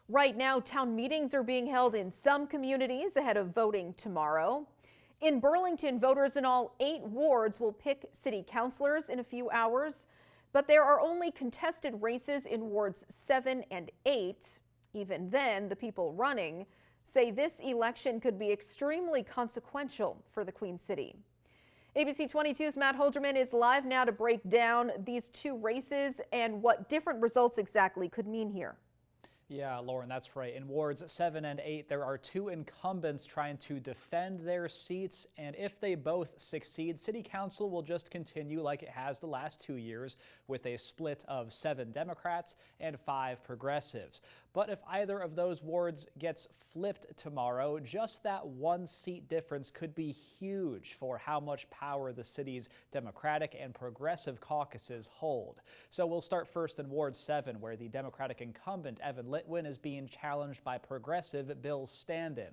Right now, town meetings are being held in some communities ahead of voting tomorrow. In Burlington, voters in all 8 wards will pick city councilors in a few hours, but there are only contested races in wards 7 and 8. Even then, the people running say this election could be extremely consequential for the Queen City. ABC 22's Matt Holderman is live now to break down these 2 races and what different results exactly could mean here. Yeah, Lauren, that's right. In wards 7 and 8, there are 2 incumbents trying to defend their seats, and if they both succeed, City Council will just continue like it has the last 2 years with a split of 7 Democrats and 5 progressives. But if either of those wards gets flipped tomorrow, just that 1 seat difference could be huge for how much power the city's Democratic and progressive caucuses hold. So we'll start first in Ward 7, where the Democratic incumbent Evan Litwin is being challenged by progressive Bill Standen.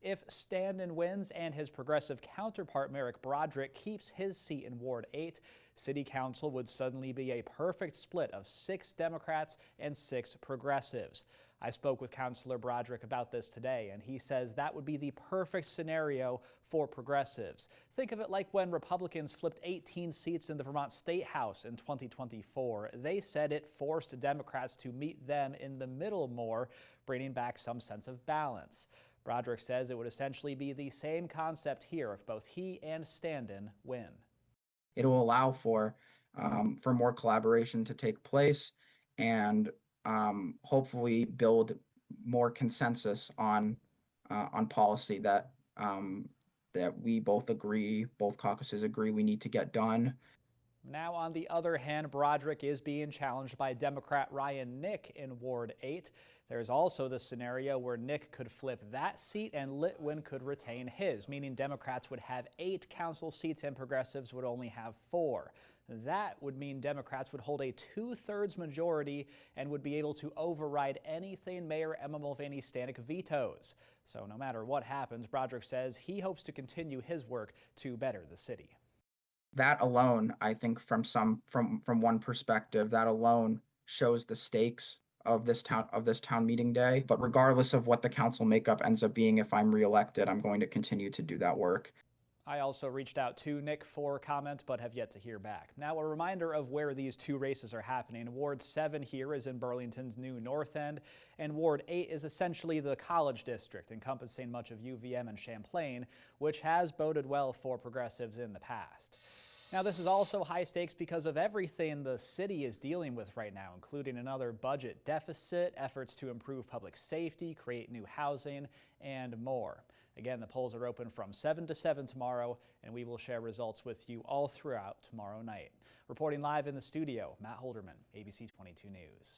If Standen wins and his progressive counterpart Merrick Broderick keeps his seat in Ward 8, City Council would suddenly be a perfect split of 6 Democrats and 6 progressives. I spoke with Councilor Broderick about this today, and he says that would be the perfect scenario for progressives. Think of it like when Republicans flipped 18 seats in the Vermont State House in 2024. They said it forced Democrats to meet them in the middle more, bringing back some sense of balance. Broderick says it would essentially be the same concept here if both he and Standen win. It will allow for more collaboration to take place and hopefully build more consensus on policy that we both caucuses agree we need to get done. Now, on the other hand, Broderick is being challenged by Democrat Ryan Nick in Ward 8. There's also the scenario where Nick could flip that seat and Litwin could retain his, meaning Democrats would have 8 council seats and progressives would only have 4. That would mean Democrats would hold a 2/3 majority and would be able to override anything Mayor Emma Mulvaney Stanek vetoes. So no matter what happens, Broderick says he hopes to continue his work to better the city. That alone, I think from one perspective, that alone shows the stakes of this town meeting day. But regardless of what the council makeup ends up being, if I'm reelected, I'm going to continue to do that work. I also reached out to Nick for comment, but have yet to hear back. Now, a reminder of where these 2 races are happening. Ward 7 here is in Burlington's new North End, and Ward 8 is essentially the college district, encompassing much of UVM and Champlain, which has boded well for progressives in the past. Now, this is also high stakes because of everything the city is dealing with right now, including another budget deficit, efforts to improve public safety, create new housing, and more. Again, the polls are open from 7 to 7 tomorrow, and we will share results with you all throughout tomorrow night. Reporting live in the studio, Matt Holderman, ABC 22 News.